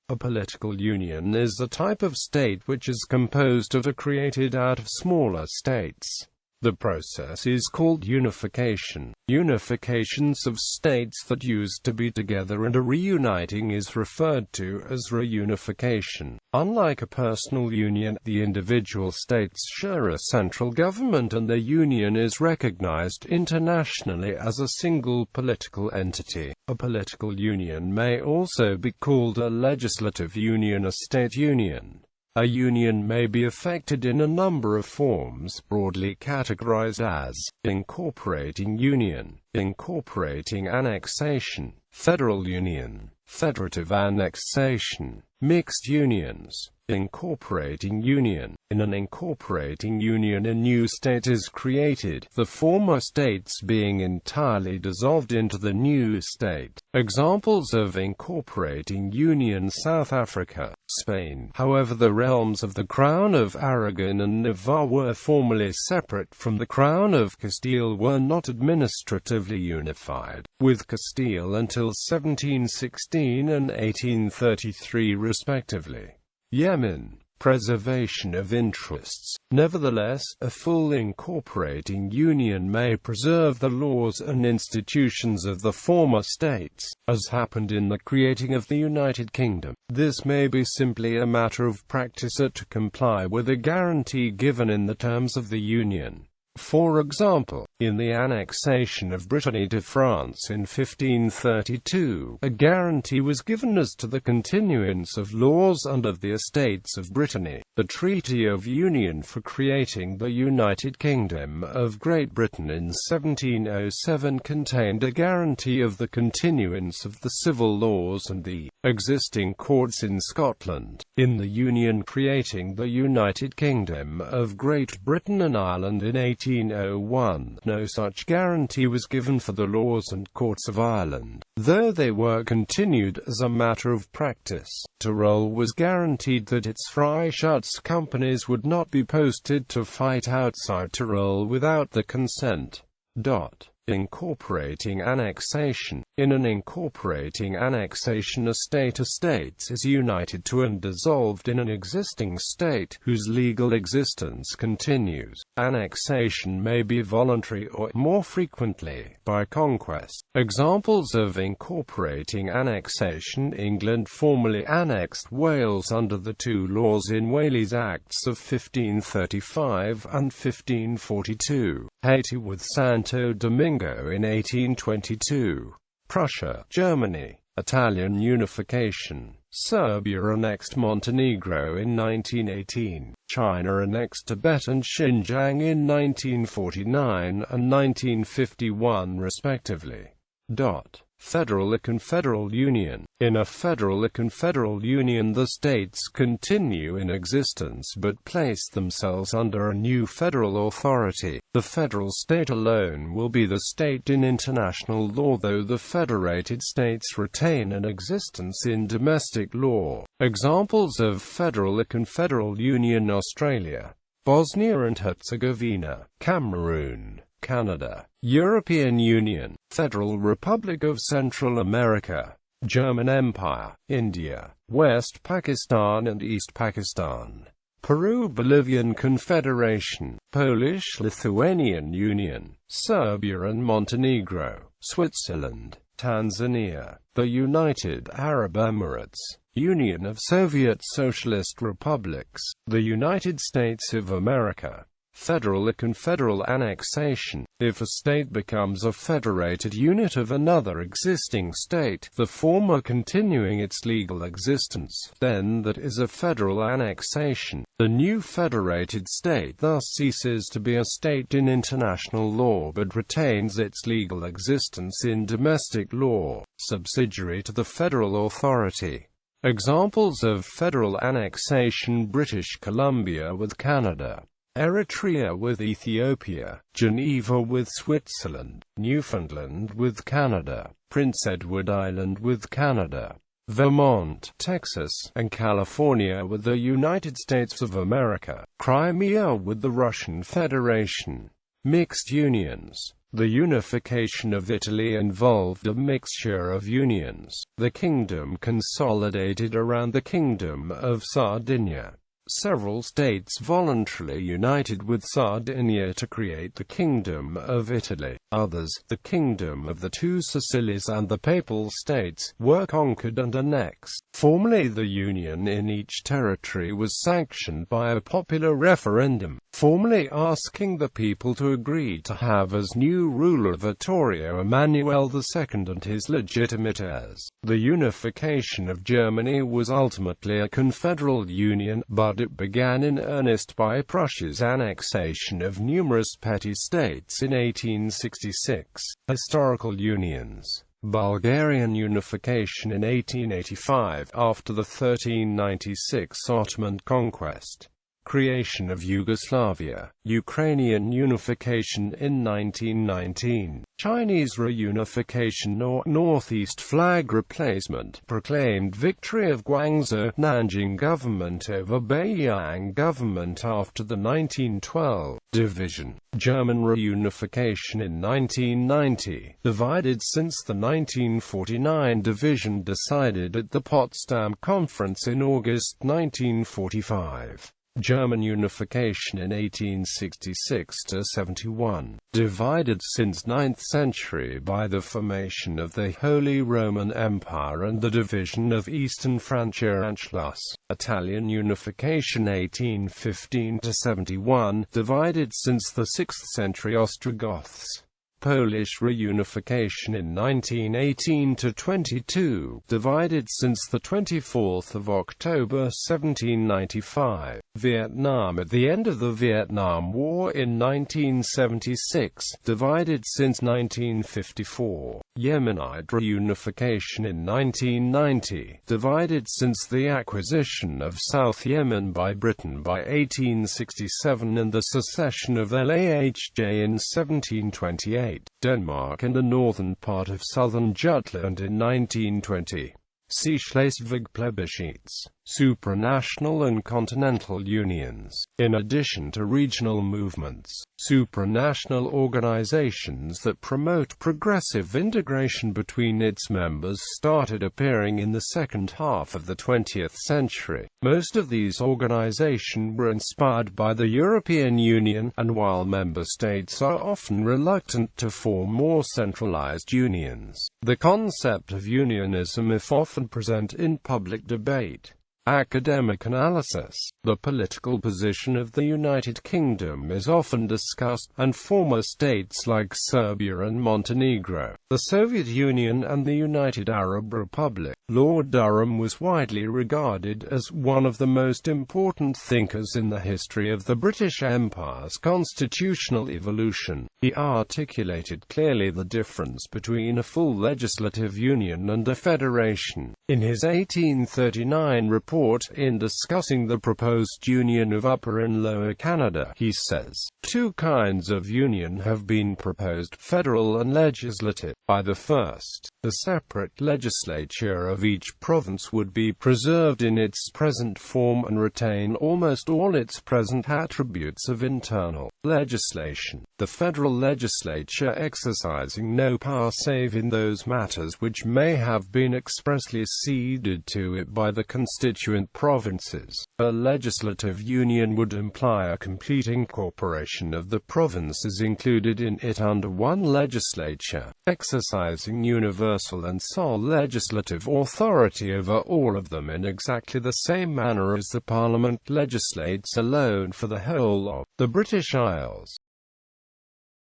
A political union is a type of state which is composed of or created out of smaller states. The process is called unification. Unifications of states that used to be together and a reuniting is referred to as reunification. Unlike a personal union, the individual states share a central government and their union is recognized internationally as a single political entity. A political union may also be called a legislative union, a state union. A union may be effected in a number of forms, broadly categorized as incorporating union, incorporating annexation, federal union, federative annexation, mixed unions, incorporating union. In an incorporating union, a new state is created, the former states being entirely dissolved into the new state. Examples of incorporating union: South Africa, Spain. However, the realms of the Crown of Aragon and Navarre were formerly separate from the Crown of Castile, were not administratively unified with Castile until 1716 and 1833 respectively. Yemen. Preservation of interests. Nevertheless, a full incorporating union may preserve the laws and institutions of the former states, as happened in the creating of the United Kingdom. This may be simply a matter of practice to comply with a guarantee given in the terms of the union. For example, in the annexation of Brittany to France in 1532, a guarantee was given as to the continuance of laws under the Estates of Brittany. The Treaty of Union for creating the United Kingdom of Great Britain in 1707 contained a guarantee of the continuance of the civil laws and the existing courts in Scotland. In the Union creating the United Kingdom of Great Britain and Ireland in 1801, no such guarantee was given for the laws and courts of Ireland, though they were continued as a matter of practice. Tyrol was guaranteed that its Freischutz companies would not be posted to fight outside Tyrol without the consent. Incorporating annexation. In an incorporating annexation, a state is united to and dissolved in an existing state, whose legal existence continues. Annexation may be voluntary or, more frequently, by conquest. Examples of incorporating annexation: England formally annexed Wales under the two laws in Wales's Acts of 1535 and 1542. Haiti with Santo Domingo in 1822. Prussia, Germany. Italian unification. Serbia annexed Montenegro in 1918. China annexed Tibet and Xinjiang in 1949 and 1951 respectively. Federal and Confederal Union. In a federal and confederal union, the states continue in existence but place themselves under a new federal authority. The federal state alone will be the state in international law, though the federated states retain an existence in domestic law. Examples of federal and confederal union: Australia, Bosnia and Herzegovina, Cameroon, Canada. European Union, Federal Republic of Central America, German Empire, India, West Pakistan and East Pakistan, Peru-Bolivian Confederation, Polish-Lithuanian Union, Serbia and Montenegro, Switzerland, Tanzania, the United Arab Emirates, Union of Soviet Socialist Republics, the United States of America. Federal and confederal annexation. If a state becomes a federated unit of another existing state, the former continuing its legal existence, then that is a federal annexation. The new federated state thus ceases to be a state in international law but retains its legal existence in domestic law, subsidiary to the federal authority. Examples of federal annexation: British Columbia with Canada, Eritrea with Ethiopia, Geneva with Switzerland, Newfoundland with Canada, Prince Edward Island with Canada, Vermont, Texas, and California with the United States of America, Crimea with the Russian Federation. Mixed unions. The unification of Italy involved a mixture of unions. The kingdom consolidated around the Kingdom of Sardinia. Several states voluntarily united with Sardinia to create the Kingdom of Italy. Others, the Kingdom of the Two Sicilies and the Papal States, were conquered and annexed. Formally, the union in each territory was sanctioned by a popular referendum, formally asking the people to agree to have as new ruler Vittorio Emanuele II and his legitimate heirs. The unification of Germany was ultimately a confederal union, but it began in earnest by Prussia's annexation of numerous petty states in 1866. Historical unions. Bulgarian unification in 1885, after the 1396 Ottoman conquest. Creation of Yugoslavia. Ukrainian unification in 1919. Chinese reunification or Northeast flag replacement. Proclaimed victory of Guangzhou, Nanjing government over Beiyang government after the 1912 division. German reunification in 1990. Divided since the 1949 division decided at the Potsdam Conference in August 1945. German unification in 1866–71, divided since 9th century by the formation of the Holy Roman Empire and the division of Eastern Francia-Anschluss. Italian unification 1815–71, divided since the 6th century Ostrogoths. Polish reunification in 1918–22, divided since the 24th of October 1795. Vietnam at the end of the Vietnam War in 1976, divided since 1954. Yemenite reunification in 1990, divided since the acquisition of South Yemen by Britain by 1867 and the secession of LAHJ in 1728. Denmark and the northern part of southern Jutland in 1920. See Schleswig plebiscites. Supranational and continental unions. In addition to regional movements, supranational organizations that promote progressive integration between its members started appearing in the second half of the 20th century. Most of these organizations were inspired by the European Union, and while member states are often reluctant to form more centralized unions, the concept of unionism is often present in public debate. Academic analysis. The political position of the United Kingdom is often discussed, and former states like Serbia and Montenegro, the Soviet Union and the United Arab Republic. Lord Durham was widely regarded as one of the most important thinkers in the history of the British Empire's constitutional evolution. He articulated clearly the difference between a full legislative union and a federation. In his 1839 report in discussing the proposed union of Upper and Lower Canada, he says, "Two kinds of union have been proposed, federal and legislative. By the first, the separate legislature of each province would be preserved in its present form and retain almost all its present attributes of internal legislation, the federal legislature exercising no power save in those matters which may have been expressly ceded to it by the constituent provinces. A legislative union would imply a complete incorporation of the provinces included in it under one legislature, exercising universal and sole legislative authority over all of them in exactly the same manner as the Parliament legislates alone for the whole of the British Isles.